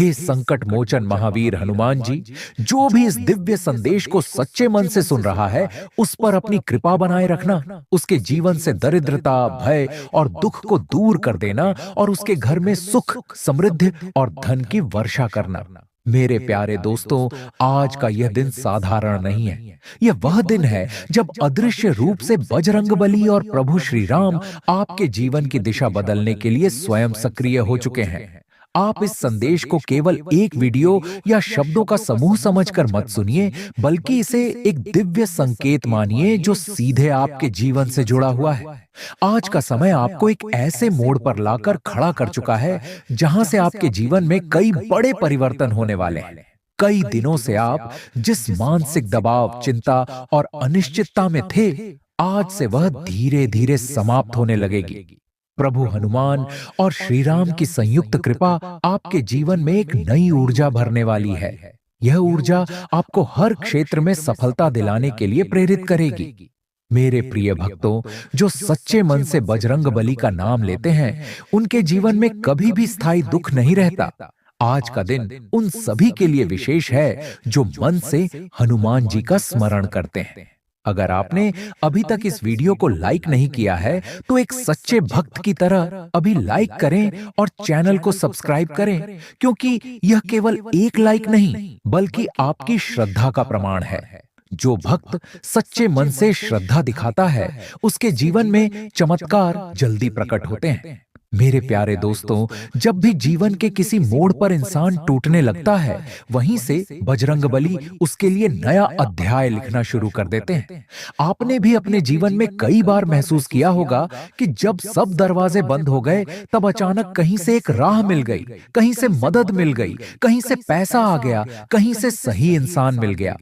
हे संकट मोचन महावीर हनुमान जी, जो भी इस दिव्य संदेश को सच्चे मन से सुन रहा है, उस पर अपनी कृपा बनाए रखना, उसके जीवन से दरिद्रता, भय और दुख को दूर कर देना और उसके घर में सुख, समृद्धि और धन की वर्षा करना। मेरे प्यारे दोस्तों, आज का यह दिन साधारण नहीं है। यह वह दिन है जब अदृश्य रूप से बजरंगबली और प्रभु श्री राम आपके जीवन की दिशा बदलने के लिए स्वयं सक्रिय हो चुके हैं। आप इस संदेश को केवल एक वीडियो या शब्दों का समूह समझकर मत सुनिए, बल्कि इसे एक दिव्य संकेत मानिए जो सीधे आपके जीवन से जुड़ा हुआ है। आज का समय आपको एक ऐसे मोड़ पर लाकर खड़ा कर चुका है जहां से आपके जीवन में कई बड़े परिवर्तन होने वाले हैं। कई दिनों से आप जिस मानसिक दबाव, चिंता और अनिश्चितता में थे, आज से वह धीरे धीरे समाप्त होने लगेगी। प्रभु हनुमान और श्री राम की संयुक्त कृपा आपके जीवन में एक नई ऊर्जा भरने वाली है। यह ऊर्जा आपको हर क्षेत्र में सफलता दिलाने के लिए प्रेरित करेगी। मेरे प्रिय भक्तों, जो सच्चे मन से बजरंगबली का नाम लेते हैं, उनके जीवन में कभी भी स्थायी दुख नहीं रहता। आज का दिन उन सभी के लिए विशेष है जो मन से हनुमान जी का स्मरण करते हैं। अगर आपने अभी तक इस वीडियो को लाइक नहीं किया है, तो एक सच्चे भक्त की तरह अभी लाइक करें और चैनल को सब्सक्राइब करें, क्योंकि यह केवल एक लाइक नहीं, बल्कि आपकी श्रद्धा का प्रमाण है। जो भक्त सच्चे मन से श्रद्धा दिखाता है, उसके जीवन में चमत्कार जल्दी प्रकट होते हैं। मेरे प्यारे दोस्तों, जब भी जीवन के किसी मोड़ पर इंसान टूटने लगता है, वहीं से बजरंगबली उसके लिए नया अध्याय लिखना शुरू कर देते हैं। आपने भी अपने जीवन में कई बार महसूस किया होगा कि जब सब दरवाजे बंद हो गए, तब अचानक कहीं से एक राह मिल गई, कहीं से मदद मिल गई, कहीं से पैसा आ गया, कहीं से सही इंसान मिल गया।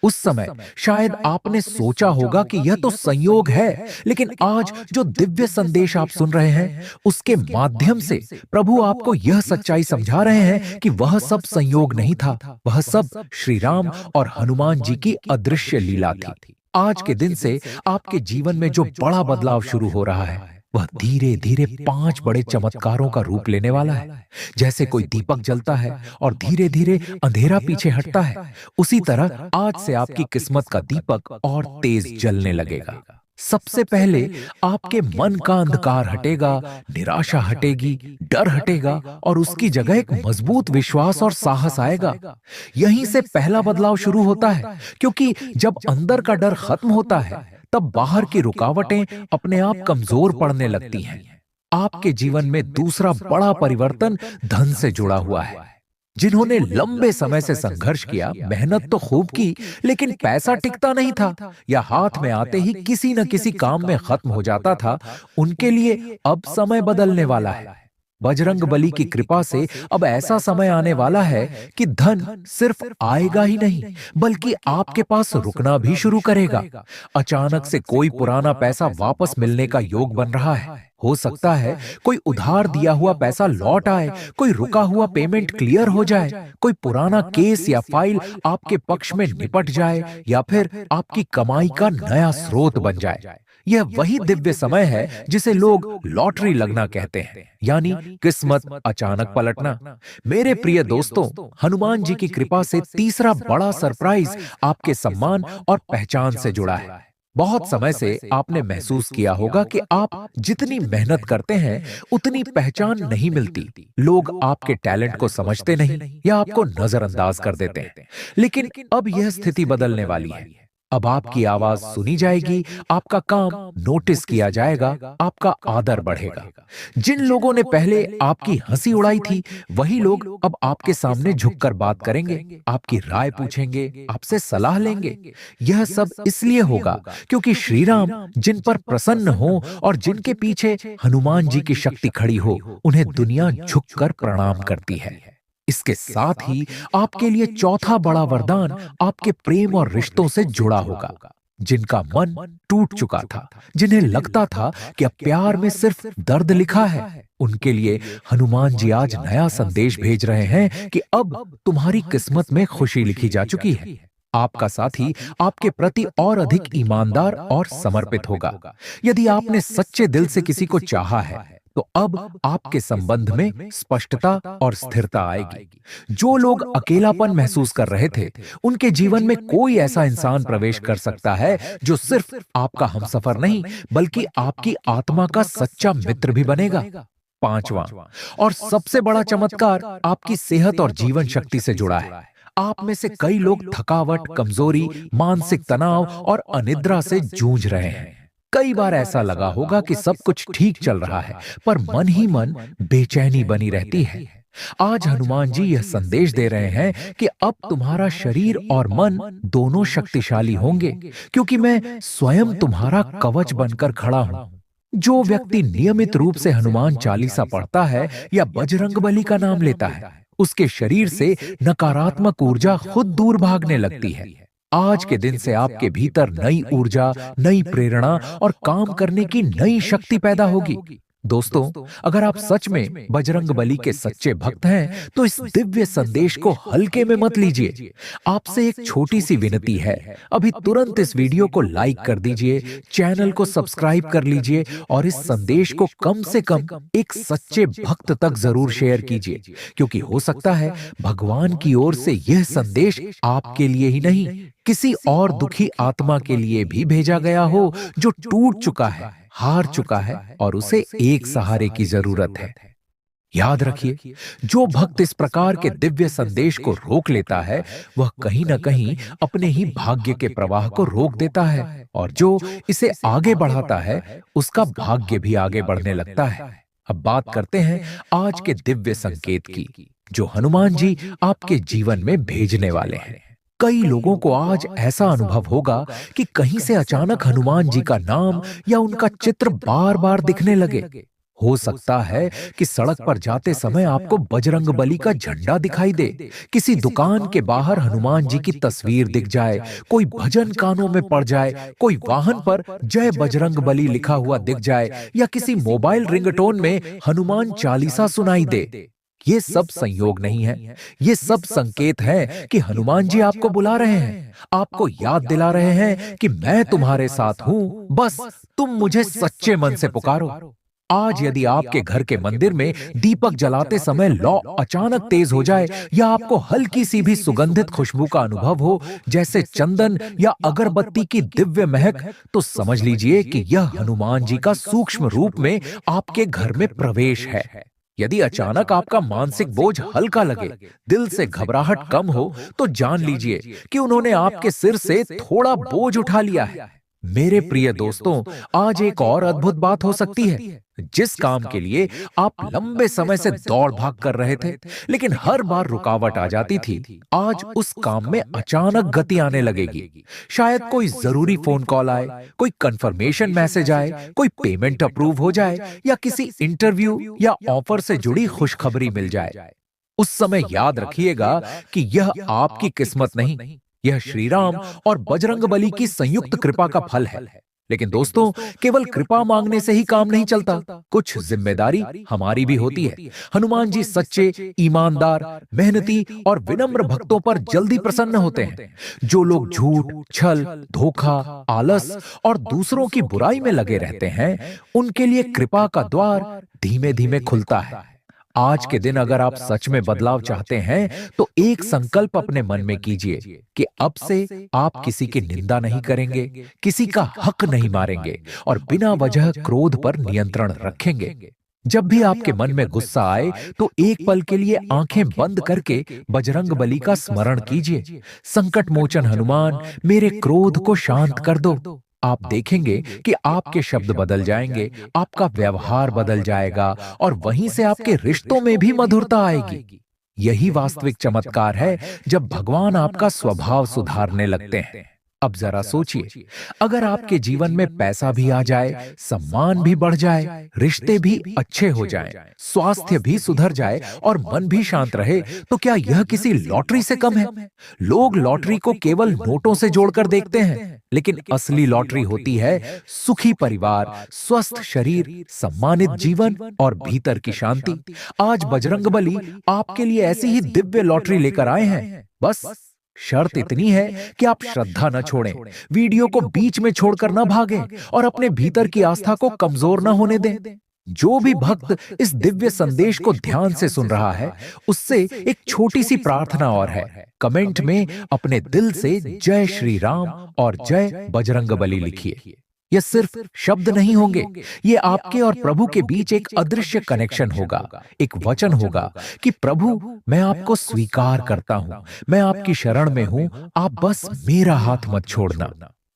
उस समय शायद आपने सोचा होगा कि यह तो संयोग है, लेकिन आज जो दिव्य संदेश आप सुन रहे हैं, उसके माध्यम से प्रभु आपको यह सच्चाई समझा रहे हैं कि वह सब संयोग नहीं था, वह सब श्री राम और हनुमान जी की अदृश्य लीला थी। आज के दिन से आपके जीवन में जो बड़ा बदलाव शुरू हो रहा है, वह धीरे धीरे 5 बड़े चमत्कारों का रूप लेने वाला है। जैसे कोई दीपक जलता है और धीरे धीरे अंधेरा पीछे हटता है, उसी तरह आज से आपकी किस्मत का दीपक और तेज जलने लगेगा। सबसे पहले आपके मन का अंधकार हटेगा, निराशा हटेगी, डर हटेगा और उसकी जगह एक मजबूत विश्वास और साहस आएगा। यहीं से पहला बदलाव शुरू होता है, क्योंकि जब अंदर का डर खत्म होता है, तब बाहर की रुकावटें अपने आप कमजोर पड़ने लगती हैं। आपके जीवन में दूसरा बड़ा परिवर्तन धन से जुड़ा हुआ है। जिन्होंने लंबे समय से संघर्ष किया, मेहनत तो खूब की, लेकिन पैसा टिकता नहीं था या हाथ में आते ही किसी न किसी काम में खत्म हो जाता था, उनके लिए अब समय बदलने वाला है। बजरंगबली की कृपा से अब ऐसा समय आने वाला है कि धन सिर्फ आएगा ही नहीं, बल्कि आपके पास रुकना भी शुरू करेगा। अचानक से कोई पुराना पैसा वापस मिलने का योग बन रहा है। हो सकता है कोई उधार दिया हुआ पैसा लौट आए, कोई रुका हुआ पेमेंट क्लियर हो जाए, कोई पुराना केस या फाइल आपके पक्ष में निपट जाए, या फिर आपकी कमाई का नया स्रोत बन जाए। यह वही दिव्य समय है जिसे लोग लॉटरी लगना कहते हैं, यानी किस्मत अचानक पलटना। मेरे प्रिय दोस्तों, हनुमान जी की कृपा से तीसरा बड़ा सरप्राइज आपके सम्मान और पहचान से जुड़ा है। बहुत समय से आपने महसूस किया होगा कि आप जितनी मेहनत करते हैं, उतनी पहचान नहीं मिलती। लोग आपके टैलेंट को समझते नहीं या आपको नजरअंदाज कर देते हैं। लेकिन अब यह स्थिति बदलने वाली है। अब आपकी आवाज सुनी जाएगी, आपका काम नोटिस किया जाएगा, आपका आदर बढ़ेगा। जिन लोगों ने पहले आपकी हंसी उड़ाई थी, वही लोग अब आपके सामने झुककर बात करेंगे, आपकी राय पूछेंगे, आपसे सलाह लेंगे। यह सब इसलिए होगा क्योंकि श्री राम जिन पर प्रसन्न हो और जिनके पीछे हनुमान जी की शक्ति खड़ी हो, उन्हें दुनिया झुककर प्रणाम करती है। इसके साथ ही आपके लिए चौथा बड़ा वरदान आपके प्रेम और रिश्तों से जुड़ा होगा। जिनका मन टूट चुका था, जिन्हें लगता था कि अब प्यार में सिर्फ दर्द लिखा है, उनके लिए हनुमान जी आज नया संदेश भेज रहे हैं कि अब तुम्हारी किस्मत में खुशी लिखी जा चुकी है। आपका साथी आपके प्रति और अधिक ईमानदार और समर्पित होगा। यदि आपने सच्चे दिल से किसी को चाहा है, तो अब आपके संबंध में स्पष्टता और स्थिरता आएगी। जो लोग अकेलापन महसूस कर रहे थे, उनके जीवन में कोई ऐसा इंसान प्रवेश कर सकता है जो सिर्फ आपका हमसफर नहीं, बल्कि आपकी आत्मा का सच्चा मित्र भी बनेगा। पांचवां और सबसे बड़ा चमत्कार आपकी सेहत और जीवन शक्ति से जुड़ा है। आप में से कई लोग थकावट, कमजोरी, मानसिक तनाव और अनिद्रा से जूझ रहे हैं। कई बार ऐसा लगा होगा कि सब कुछ ठीक चल रहा है, पर मन ही मन बेचैनी बनी रहती है। आज हनुमान जी यह संदेश दे रहे हैं कि अब तुम्हारा शरीर और मन दोनों शक्तिशाली होंगे, क्योंकि मैं स्वयं तुम्हारा कवच बनकर खड़ा हूं। जो व्यक्ति नियमित रूप से हनुमान चालीसा पढ़ता है या बजरंगबली का नाम लेता है, उसके शरीर से नकारात्मक ऊर्जा खुद दूर भागने लगती है। आज के दिन से आपके भीतर नई ऊर्जा, नई प्रेरणा और काम करने की नई शक्ति पैदा होगी। दोस्तों, अगर आप सच में बजरंगबली के सच्चे भक्त हैं, तो इस दिव्य संदेश को हल्के में मत लीजिए। आपसे एक छोटी सी विनती है, अभी तुरंत इस वीडियो को लाइक कर दीजिए, चैनल को सब्सक्राइब कर लीजिए और इस संदेश को कम से कम एक सच्चे भक्त तक जरूर शेयर कीजिए, क्योंकि हो सकता है भगवान की ओर से यह संदेश आपके लिए ही नहीं, किसी और दुखी आत्मा के लिए भी भेजा गया हो, जो टूट चुका है, हार चुका है और उसे एक सहारे की जरूरत है। याद रखिए, जो भक्त इस प्रकार के दिव्य संदेश को रोक लेता है, वह कहीं न कहीं अपने ही भाग्य के प्रवाह को रोक देता है, और जो इसे आगे बढ़ाता है, उसका भाग्य भी आगे बढ़ने लगता है। अब बात करते हैं आज के दिव्य संकेत की, जो हनुमान जी आपके जीवन में भेजने वाले हैं। कई लोगों को आज ऐसा अनुभव होगा कि कहीं से अचानक हनुमान जी का नाम या उनका चित्र बार बार दिखने लगे। हो सकता है कि सड़क पर जाते समय आपको बजरंगबली का झंडा दिखाई दे, किसी दुकान के बाहर हनुमान जी की तस्वीर दिख जाए, कोई भजन कानों में पड़ जाए, कोई वाहन पर जय बजरंगबली लिखा हुआ दिख जाए, या किसी मोबाइल रिंगटोन में हनुमान चालीसा सुनाई दे। ये सब संयोग नहीं है, ये सब संकेत है कि हनुमान जी आपको बुला रहे हैं, आपको याद दिला रहे हैं कि मैं तुम्हारे साथ हूं, बस तुम मुझे सच्चे मन से पुकारो। आज यदि आपके घर के मंदिर में दीपक जलाते समय लौ अचानक तेज हो जाए, या आपको हल्की सी भी सुगंधित खुशबू का अनुभव हो, जैसे चंदन या अगरबत्ती की दिव्य महक, तो समझ लीजिए कि यह हनुमान जी का सूक्ष्म रूप में आपके घर में प्रवेश है। यदि अचानक आपका मानसिक बोझ हल्का लगे, दिल से घबराहट कम हो, तो जान लीजिए कि उन्होंने आपके सिर से थोड़ा बोझ उठा लिया है। मेरे प्रिय दोस्तों, आज एक और अद्भुत बात हो सकती है। जिस काम के लिए आप लंबे समय से दौड़ भाग कर रहे थे, लेकिन हर बार रुकावट आ जाती थी, आज उस काम में अचानक गति आने लगेगी। शायद कोई जरूरी फोन कॉल आए, कोई कंफर्मेशन मैसेज आए, कोई पेमेंट अप्रूव हो जाए, या किसी इंटरव्यू या ऑफर से जुड़ी खुशखबरी मिल जाए। उस समय याद रखिएगा कि यह आपकी किस्मत नहीं, यह श्री राम और बजरंगबली की संयुक्त कृपा का फल है। लेकिन दोस्तों, केवल कृपा मांगने से ही काम नहीं चलता, कुछ जिम्मेदारी हमारी भी होती है। हनुमान जी सच्चे, ईमानदार, मेहनती और विनम्र भक्तों पर जल्दी प्रसन्न होते हैं। जो लोग झूठ, छल, धोखा, आलस और दूसरों की बुराई में लगे रहते हैं, उनके लिए कृपा का द्वार धीमे धीमे खुलता है। आज के दिन अगर आप सच में बदलाव चाहते हैं, तो एक संकल्प अपने मन में कीजिए कि अब से आप किसी की निंदा नहीं करेंगे, किसी का हक नहीं मारेंगे और बिना वजह क्रोध पर नियंत्रण रखेंगे। जब भी आपके मन में गुस्सा आए, तो एक पल के लिए आंखें बंद करके बजरंगबली का स्मरण कीजिए। संकट मोचन हनुमान, मेरे क्रोध को शांत कर दो। आप देखेंगे कि आपके शब्द बदल जाएंगे, आपका व्यवहार बदल जाएगा और वहीं से आपके रिश्तों में भी मधुरता आएगी। यही वास्तविक चमत्कार है, जब भगवान आपका स्वभाव सुधारने लगते हैं। अब जरा सोचिए, अगर आपके जीवन में पैसा भी आ जाए, सम्मान भी बढ़ जाए, रिश्ते भी अच्छे हो जाएं, स्वास्थ्य भी सुधर जाए और मन भी शांत रहे, तो क्या यह किसी लॉटरी से कम है? लोग लॉटरी को केवल नोटों से जोड़कर देखते हैं, लेकिन असली लॉटरी होती है सुखी परिवार, स्वस्थ शरीर, सम्मानित जीवन और भीतर की शांति। आज बजरंगबली आपके लिए ऐसी ही दिव्य लॉटरी लेकर आए हैं। बस शर्त इतनी है कि आप श्रद्धा न छोड़ें, वीडियो को बीच में छोड़कर न भागें और अपने भीतर की आस्था को कमजोर न होने दें। जो भी भक्त इस दिव्य संदेश को ध्यान से सुन रहा है, उससे एक छोटी सी प्रार्थना और है। कमेंट में अपने दिल से जय श्री राम और जय बजरंगबली लिखिए। ये सिर्फ शब्द नहीं होंगे, ये आपके और प्रभु के बीच एक अदृश्य कनेक्शन होगा, एक वचन होगा कि प्रभु, मैं आपको स्वीकार करता हूं, मैं आपकी शरण में हूं, आप बस मेरा हाथ मत छोड़ना।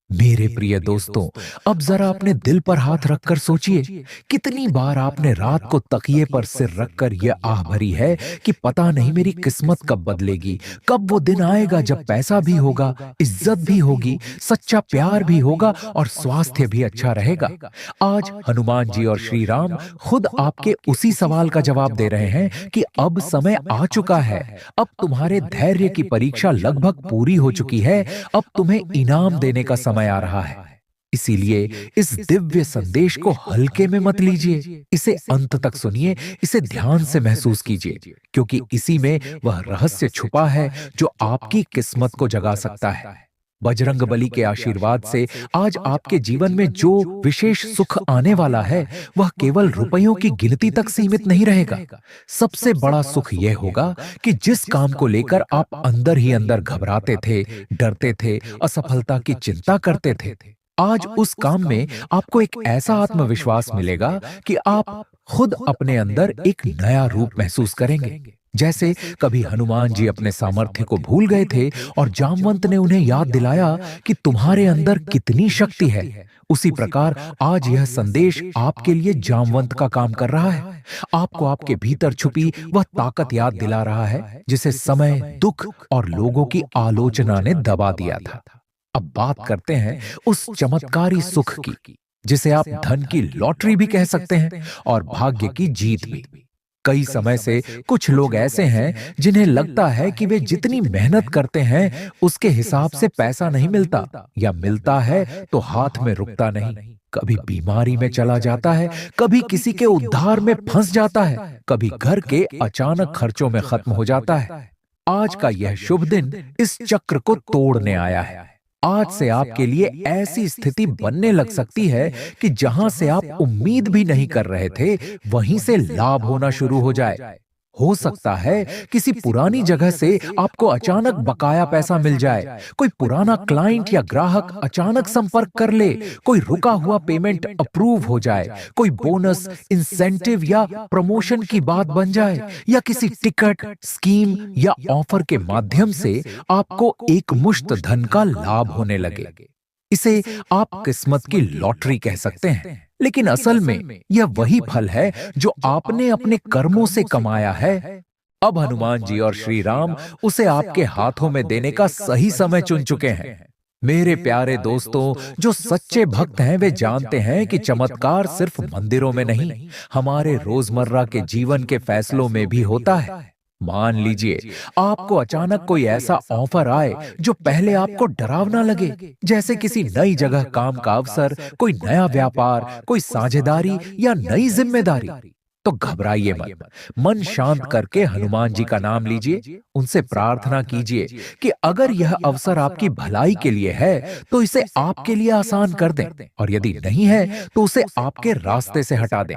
मेरे प्रिय दोस्तों, अब जरा अपने दिल पर हाथ रखकर सोचिए, कितनी बार आपने रात को तकिए पर सिर रखकर यह आह भरी है कि पता नहीं मेरी किस्मत कब बदलेगी, कब वो दिन आएगा जब पैसा भी होगा, इज्जत भी होगी, सच्चा प्यार भी होगा और स्वास्थ्य भी अच्छा रहेगा। आज हनुमान जी और श्री राम खुद आपके उसी सवाल का जवाब दे रहे हैं कि अब समय आ चुका है, अब तुम्हारे धैर्य की परीक्षा लगभग पूरी हो चुकी है, अब तुम्हें इनाम देने का समय आ रहा है। इसीलिए इस दिव्य संदेश को हल्के में मत लीजिए, इसे अंत तक सुनिए, इसे ध्यान से महसूस कीजिए, क्योंकि इसी में वह रहस्य छुपा है जो आपकी किस्मत को जगा सकता है। बजरंगबली के आशीर्वाद से आज आपके जीवन में जो विशेष सुख आने वाला है, वह केवल रुपयों की गिनती तक सीमित नहीं रहेगा। सबसे बड़ा सुख यह होगा कि जिस काम को लेकर आप अंदर ही अंदर घबराते थे, डरते थे, असफलता की चिंता करते थे, आज उस काम में आपको एक ऐसा आत्मविश्वास मिलेगा कि आप खुद अपने अंदर एक नया रूप महसूस करेंगे। जैसे कभी हनुमान जी अपने सामर्थ्य को भूल गए थे और जामवंत ने उन्हें याद दिलाया कि तुम्हारे अंदर कितनी शक्ति है, उसी प्रकार आज यह संदेश आपके लिए जामवंत का काम कर रहा है। आपको आपके भीतर छुपी वह ताकत याद दिला रहा है जिसे समय, दुख और लोगों की आलोचना ने दबा दिया था। अब बात करते हैं उस चमत्कारी सुख की, जिसे आप धन की लॉटरी भी कह सकते हैं और भाग्य की जीत भी। कई समय से कुछ लोग ऐसे हैं जिन्हें लगता है कि वे जितनी मेहनत करते हैं उसके हिसाब से पैसा नहीं मिलता, या मिलता है तो हाथ में रुकता नहीं। कभी बीमारी में चला जाता है, कभी किसी के उद्धार में फंस जाता है, कभी घर के अचानक खर्चों में खत्म हो जाता है। आज का यह शुभ दिन इस चक्र को तोड़ने आया है। आज से आपके लिए ऐसी स्थिति बनने लग सकती है कि जहां से आप उम्मीद भी नहीं कर रहे थे, वहीं से लाभ होना शुरू हो जाए। हो सकता है किसी पुरानी जगह से आपको अचानक बकाया पैसा मिल जाए, कोई पुराना क्लाइंट या ग्राहक अचानक संपर्क कर ले, कोई रुका हुआ पेमेंट अप्रूव हो जाए, कोई बोनस, इंसेंटिव या प्रमोशन की बात बन जाए, या किसी टिकट, स्कीम या ऑफर के माध्यम से आपको एक मुश्त धन का लाभ होने लगे। इसे आप किस्मत की लॉटरी कह सकते हैं, लेकिन असल में यह वही फल है जो आपने अपने कर्मों से कमाया है। अब हनुमान जी और श्री राम उसे आपके हाथों में देने का सही समय चुन चुके हैं। मेरे प्यारे दोस्तों, जो सच्चे भक्त हैं वे जानते हैं कि चमत्कार सिर्फ मंदिरों में नहीं, हमारे रोजमर्रा के जीवन के फैसलों में भी होता है। मान लीजिए आपको अचानक कोई ऐसा ऑफर आए जो पहले आपको डरावना लगे, जैसे किसी नई जगह काम का अवसर, कोई नया व्यापार, कोई साझेदारी या नई जिम्मेदारी। तो घबराइए मत, मन शांत करके हनुमान जी का नाम लीजिए, उनसे प्रार्थना कीजिए कि अगर यह अवसर आपकी भलाई के लिए है तो इसे आपके लिए आसान कर दें, और यदि नहीं है तो उसे आपके रास्ते से हटा दें।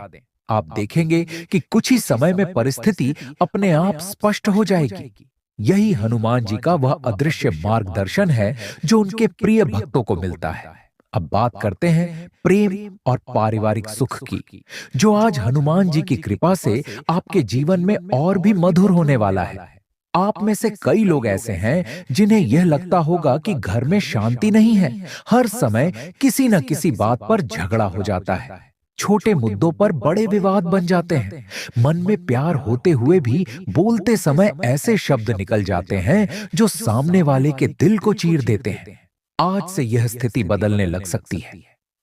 आप देखेंगे कि कुछ ही समय में परिस्थिति अपने आप स्पष्ट हो जाएगी। यही हनुमान जी का वह अदृश्य मार्गदर्शन है जो उनके प्रिय भक्तों को मिलता है। अब बात करते हैं प्रेम और पारिवारिक सुख की, जो आज हनुमान जी की कृपा से आपके जीवन में और भी मधुर होने वाला है। आप में से कई लोग ऐसे हैं जिन्हें यह लगता होगा कि घर में शांति नहीं है, हर समय किसी न किसी बात पर झगड़ा हो जाता है, छोटे मुद्दों पर बड़े विवाद बन जाते हैं, मन में प्यार होते हुए भी बोलते समय ऐसे शब्द निकल जाते हैं जो सामने वाले के दिल को चीर देते हैं। आज से यह स्थिति बदलने लग सकती है।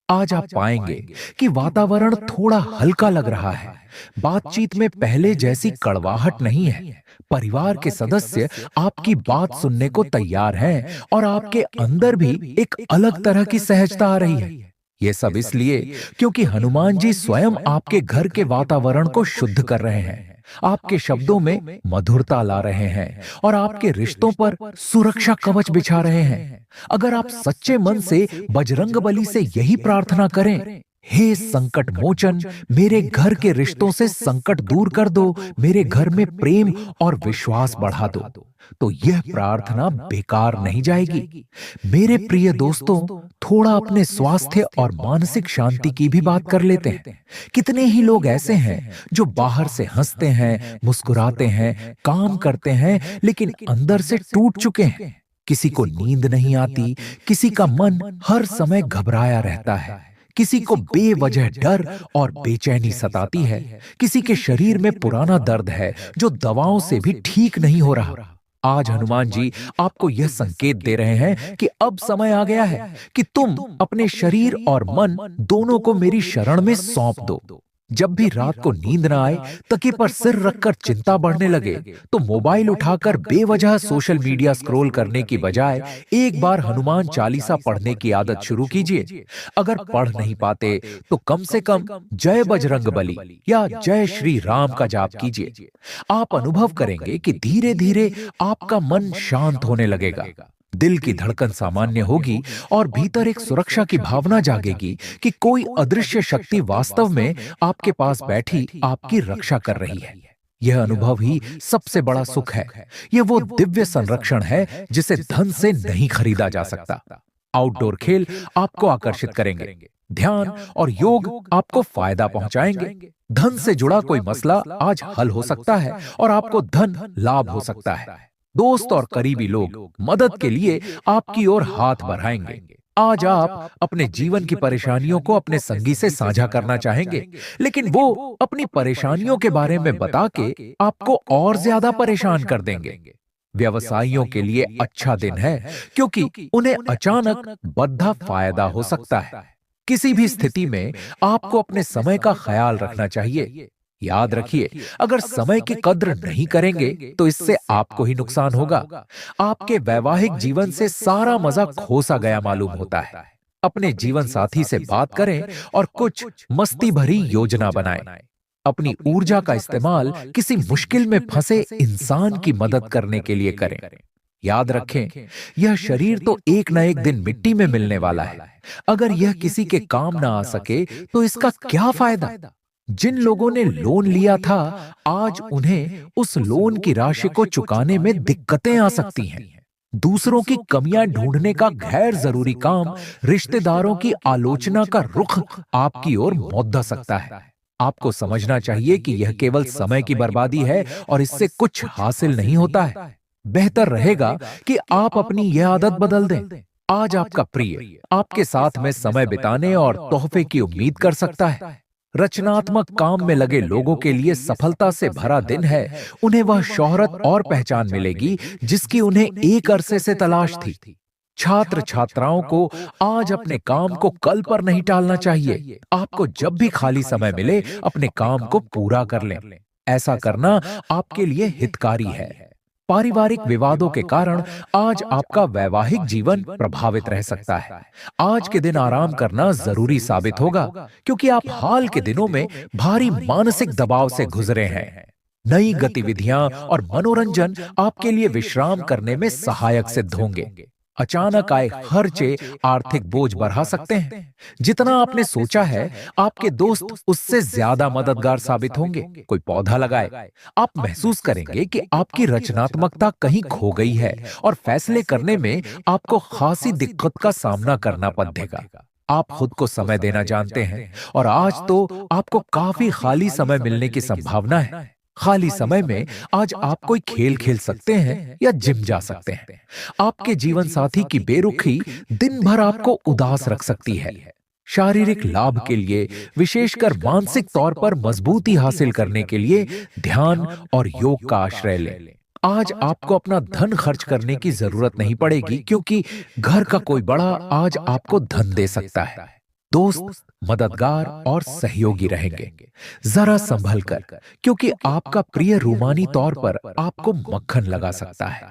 आज आप पाएंगे कि वातावरण थोड़ा हल्का लग रहा है, बातचीत में पहले जैसी कड़वाहट नहीं है, परिवार के सदस्य आपकी बात सुनने को तैयार हैं और आपके अंदर भी एक अलग तरह की सहजता आ रही है। ये सब इसलिए क्योंकि हनुमान जी स्वयं आपके घर के वातावरण को शुद्ध कर रहे हैं, आपके शब्दों में मधुरता ला रहे हैं और आपके रिश्तों पर सुरक्षा कवच बिछा रहे हैं। अगर आप सच्चे मन से बजरंगबली से यही प्रार्थना करें, हे संकट मोचन, मेरे घर के रिश्तों से संकट दूर कर दो, मेरे घर में प्रेम और विश्वास बढ़ा दो। तो यह प्रार्थना बेकार नहीं जाएगी। मेरे प्रिय दोस्तों, थोड़ा अपने स्वास्थ्य और मानसिक शांति की भी बात कर लेते हैं। कितने ही लोग ऐसे हैं जो बाहर से हंसते हैं, मुस्कुराते हैं, काम करते हैं, लेकिन अंदर से टूट चुके हैं। किसी को नींद नहीं आती, किसी का मन हर समय घबराया रहता है, किसी को बेवजह डर और बेचैनी सताती है, किसी के शरीर में पुराना दर्द है जो दवाओं से भी ठीक नहीं हो रहा। आज हनुमान जी आपको यह संकेत दे रहे हैं कि अब समय आ गया है कि तुम अपने शरीर और मन दोनों को मेरी शरण में सौंप दो। जब भी रात को नींद ना आए, तकिए पर सिर रखकर चिंता बढ़ने लगे, तो मोबाइल उठाकर बेवजह सोशल मीडिया स्क्रॉल करने की बजाय एक बार हनुमान चालीसा पढ़ने की आदत शुरू कीजिए। अगर पढ़ नहीं पाते तो कम से कम जय बजरंगबली या जय श्री राम का जाप कीजिए। आप अनुभव करेंगे कि धीरे धीरे आपका मन शांत होने लगेगा, दिल की धड़कन सामान्य होगी और भीतर एक सुरक्षा की भावना जागेगी कि कोई अदृश्य शक्ति वास्तव में आपके पास बैठी आपकी रक्षा कर रही है। यह अनुभव ही सबसे बड़ा सुख है। यह वो दिव्य संरक्षण है जिसे धन से नहीं खरीदा जा सकता। आउटडोर खेल आपको आकर्षित करेंगे, ध्यान और योग आपको फायदा पहुंचाएंगे। धन से जुड़ा कोई मसला आज हल हो सकता है और आपको धन लाभ हो सकता है। दोस्त और करीबी लोग मदद के लिए आपकी ओर हाथ बढ़ाएंगे। आज आप अपने जीवन की परेशानियों को अपने संगी से साझा करना चाहेंगे, लेकिन वो अपनी परेशानियों के बारे में बता के आपको और ज्यादा परेशान कर देंगे। व्यवसायियों के लिए अच्छा दिन है, क्योंकि उन्हें अचानक बड़ा फायदा हो सकता है। किसी भी स्थिति में आपको अपने समय का ख्याल रखना चाहिए। याद रखिए, अगर समय की कद्र नहीं करेंगे तो इससे आपको ही नुकसान होगा। आपके वैवाहिक जीवन से सारा मजा खोसा गया मालूम होता है। अपने जीवन साथी से बात करें और कुछ मस्ती भरी योजना बनाएं। अपनी ऊर्जा का इस्तेमाल किसी मुश्किल में फंसे इंसान की मदद करने के लिए करें। याद रखें, यह शरीर तो एक न एक दिन मिट्टी में मिलने वाला है। अगर यह किसी के काम ना आ सके तो इसका क्या फायदा। जिन लोगों ने लोन लिया था, आज उन्हें उस लोन की राशि को चुकाने में दिक्कतें आ सकती हैं। दूसरों की कमियां ढूंढने का गैर जरूरी काम रिश्तेदारों की आलोचना का रुख आपकी ओर मोड़ सकता है। आपको समझना चाहिए कि यह केवल समय की बर्बादी है और इससे कुछ हासिल नहीं होता है। बेहतर रहेगा कि आप अपनी यह आदत बदल दें। आज आपका प्रिय आपके साथ में समय बिताने और तोहफे की उम्मीद कर सकता है। रचनात्मक काम में लगे लोगों के लिए सफलता से भरा दिन है। उन्हें वह शोहरत और पहचान मिलेगी जिसकी उन्हें एक अरसे से तलाश थी। छात्र छात्राओं को आज अपने काम को कल पर नहीं टालना चाहिए। आपको जब भी खाली समय मिले अपने काम को पूरा कर लें। ऐसा करना आपके लिए हितकारी है। पारिवारिक विवादों के कारण आज आपका वैवाहिक जीवन प्रभावित रह सकता है। आज के दिन आराम करना जरूरी साबित होगा, क्योंकि आप हाल के दिनों में भारी मानसिक दबाव से गुजरे हैं। नई गतिविधियां और मनोरंजन आपके लिए विश्राम करने में सहायक सिद्ध होंगे। अचानक आए खर्चे आर्थिक बोझ बढ़ा सकते हैं। जितना आपने सोचा है, आपके दोस्त उससे ज्यादा मददगार साबित होंगे। कोई पौधा लगाए, आप महसूस करेंगे कि आपकी रचनात्मकता कहीं खो गई है और फैसले करने में आपको खासी दिक्कत का सामना करना पड़ेगा। आप खुद को समय देना जानते हैं और आज तो आपको काफी खाली समय मिलने की संभावना है। खाली समय में आज आप कोई खेल खेल सकते हैं या जिम जा सकते हैं। आपके जीवन साथी की बेरुखी दिन भर आपको उदास रख सकती है। शारीरिक लाभ के लिए, विशेषकर मानसिक तौर पर मजबूती हासिल करने के लिए ध्यान और योग का आश्रय लें। आज आपको अपना धन खर्च करने की जरूरत नहीं पड़ेगी, क्योंकि घर का कोई बड़ा आज आपको धन दे सकता है। दोस्त मददगार और सहयोगी रहेंगे। जरा संभल कर, क्योंकि आपका प्रिय रूमानी तौर पर आपको मक्खन लगा सकता है।